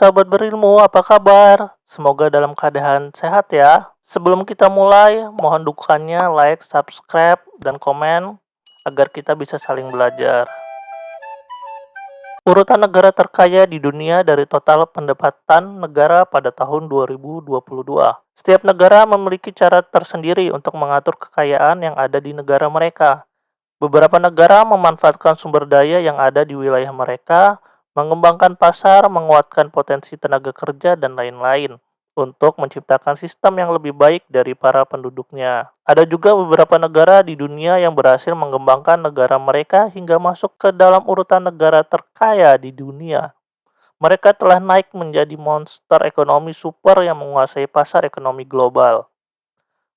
sahabat berilmu, apa kabar? Semoga dalam keadaan sehat ya. Sebelum kita mulai, mohon dukungannya like, subscribe, dan komen agar kita bisa saling belajar. Urutan negara terkaya di dunia dari total pendapatan negara pada tahun 2022. Setiap negara memiliki cara tersendiri untuk mengatur kekayaan yang ada di negara mereka. Beberapa negara memanfaatkan sumber daya yang ada di wilayah mereka, mengembangkan pasar, menguatkan potensi tenaga kerja, dan lain-lain untuk menciptakan sistem yang lebih baik dari para penduduknya. Ada juga beberapa negara di dunia yang berhasil mengembangkan negara mereka hingga masuk ke dalam urutan negara terkaya di dunia. Mereka telah naik menjadi monster ekonomi super yang menguasai pasar ekonomi global.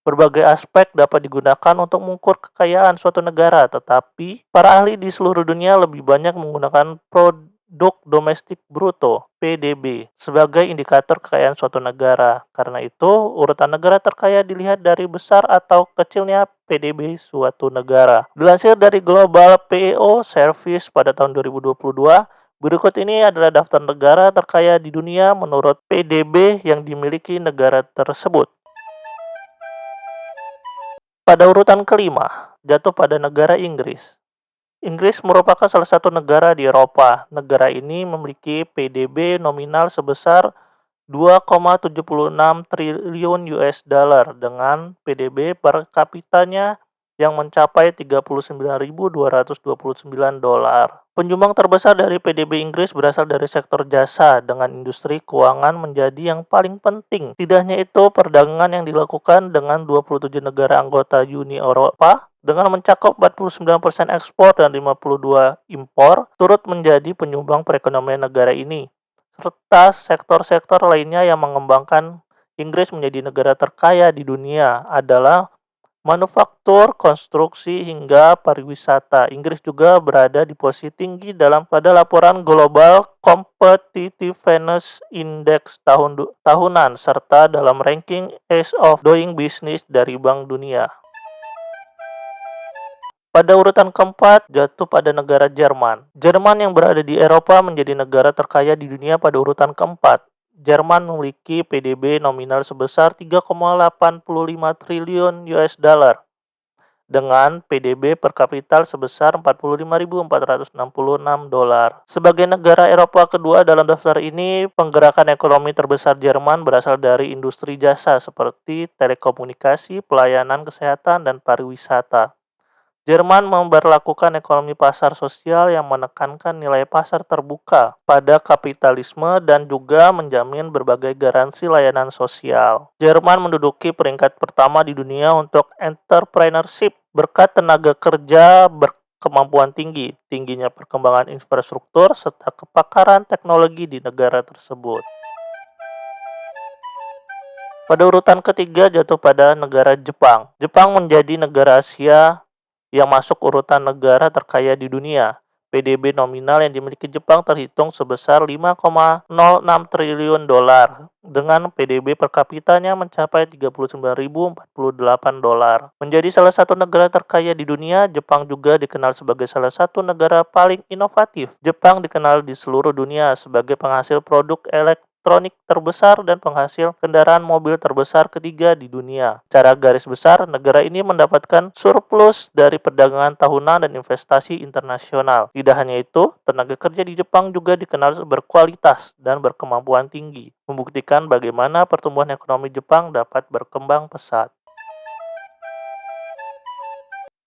Berbagai aspek dapat digunakan untuk mengukur kekayaan suatu negara, tetapi para ahli di seluruh dunia lebih banyak menggunakan produk domestik bruto (PDB) sebagai indikator kekayaan suatu negara. Karena itu, urutan negara terkaya dilihat dari besar atau kecilnya PDB suatu negara. Dilansir dari Global PEO Service pada tahun 2022, berikut ini adalah daftar negara terkaya di dunia menurut PDB yang dimiliki negara tersebut. Pada urutan kelima, jatuh pada negara Inggris. Inggris merupakan salah satu negara di Eropa. Negara ini memiliki PDB nominal sebesar 2,76 triliun US dollar dengan PDB per kapitanya yang mencapai 39.229 dolar. Penyumbang terbesar dari PDB Inggris berasal dari sektor jasa dengan industri keuangan menjadi yang paling penting. Tidak hanya itu, perdagangan yang dilakukan dengan 27 negara anggota Uni Eropa dengan mencakup 49% ekspor dan 52% impor turut menjadi penyumbang perekonomian negara ini, serta sektor-sektor lainnya yang mengembangkan Inggris menjadi negara terkaya di dunia adalah manufaktur, konstruksi, hingga pariwisata. Inggris juga berada di posisi tinggi pada laporan Global Competitiveness Index tahunan serta dalam ranking Ease of Doing Business dari Bank Dunia. Pada urutan keempat, jatuh pada negara Jerman. Jerman yang berada di Eropa menjadi negara terkaya di dunia pada urutan keempat. Jerman memiliki PDB nominal sebesar 3,85 triliun US dollar dengan PDB per kapita sebesar 45.466 dolar. Sebagai negara Eropa kedua dalam daftar ini, penggerakan ekonomi terbesar Jerman berasal dari industri jasa seperti telekomunikasi, pelayanan kesehatan, dan pariwisata. Jerman memberlakukan ekonomi pasar sosial yang menekankan nilai pasar terbuka pada kapitalisme dan juga menjamin berbagai garansi layanan sosial. Jerman menduduki peringkat pertama di dunia untuk entrepreneurship berkat tenaga kerja berkemampuan tinggi, tingginya perkembangan infrastruktur, serta kepakaran teknologi di negara tersebut. Pada urutan ketiga jatuh pada negara Jepang. Jepang menjadi negara Asia yang masuk urutan negara terkaya di dunia. PDB nominal yang dimiliki Jepang terhitung sebesar 5,06 triliun dolar dengan PDB per kapitanya mencapai 39.048 dolar. Menjadi salah satu negara terkaya di dunia, Jepang juga dikenal sebagai salah satu negara paling inovatif. Jepang dikenal di seluruh dunia sebagai penghasil produk elektronik terbesar dan penghasil kendaraan mobil terbesar ketiga di dunia. Secara garis besar, negara ini mendapatkan surplus dari perdagangan tahunan dan investasi internasional. Tidak hanya itu, tenaga kerja di Jepang juga dikenal berkualitas dan berkemampuan tinggi, membuktikan bagaimana pertumbuhan ekonomi Jepang dapat berkembang pesat.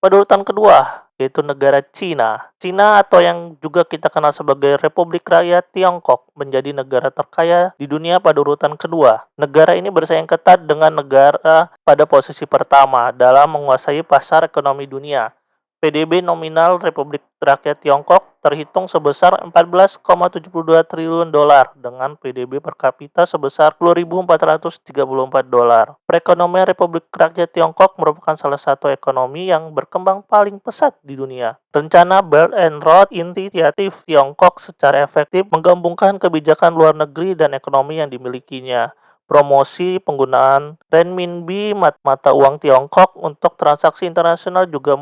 Pada urutan kedua, yaitu negara Cina. Cina atau yang juga kita kenal sebagai Republik Rakyat Tiongkok menjadi negara terkaya di dunia pada urutan kedua. Negara ini bersaing ketat dengan negara pada posisi pertama dalam menguasai pasar ekonomi dunia. PDB nominal Republik Rakyat Tiongkok terhitung sebesar 14,72 triliun dolar dengan PDB per kapita sebesar 10.434 dolar. Perekonomian Republik Rakyat Tiongkok merupakan salah satu ekonomi yang berkembang paling pesat di dunia. Rencana Belt and Road Initiative Tiongkok secara efektif menggabungkan kebijakan luar negeri dan ekonomi yang dimilikinya. Promosi penggunaan renminbi mata uang Tiongkok untuk transaksi internasional juga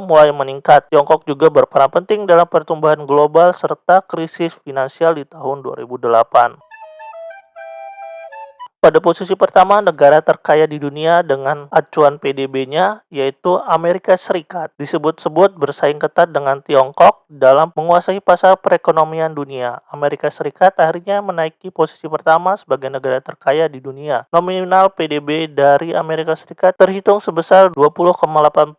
mulai meningkat. Tiongkok juga berperan penting dalam pertumbuhan global serta krisis finansial di tahun 2008. Pada posisi pertama, negara terkaya di dunia dengan acuan PDB-nya, yaitu Amerika Serikat. Disebut-sebut bersaing ketat dengan Tiongkok dalam menguasai pasar perekonomian dunia. Amerika Serikat akhirnya menaiki posisi pertama sebagai negara terkaya di dunia. Nominal PDB dari Amerika Serikat terhitung sebesar 20,89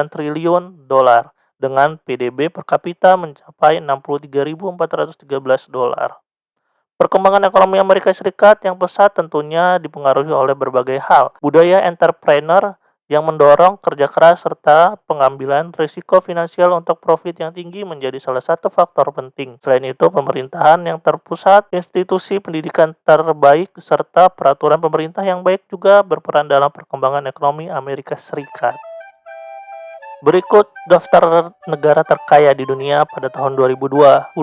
triliun dolar, dengan PDB per kapita mencapai 63.413 dolar. Perkembangan ekonomi Amerika Serikat yang pesat tentunya dipengaruhi oleh berbagai hal. Budaya entrepreneur yang mendorong kerja keras serta pengambilan risiko finansial untuk profit yang tinggi menjadi salah satu faktor penting. Selain itu, pemerintahan yang terpusat, institusi pendidikan terbaik, serta peraturan pemerintah yang baik juga berperan dalam perkembangan ekonomi Amerika Serikat. Berikut daftar negara terkaya di dunia pada tahun 2022.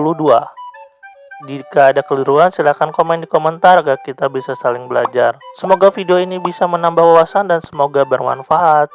Jika ada keliruan, silahkan komen di komentar agar kita bisa saling belajar. Semoga video ini bisa menambah wawasan dan semoga bermanfaat.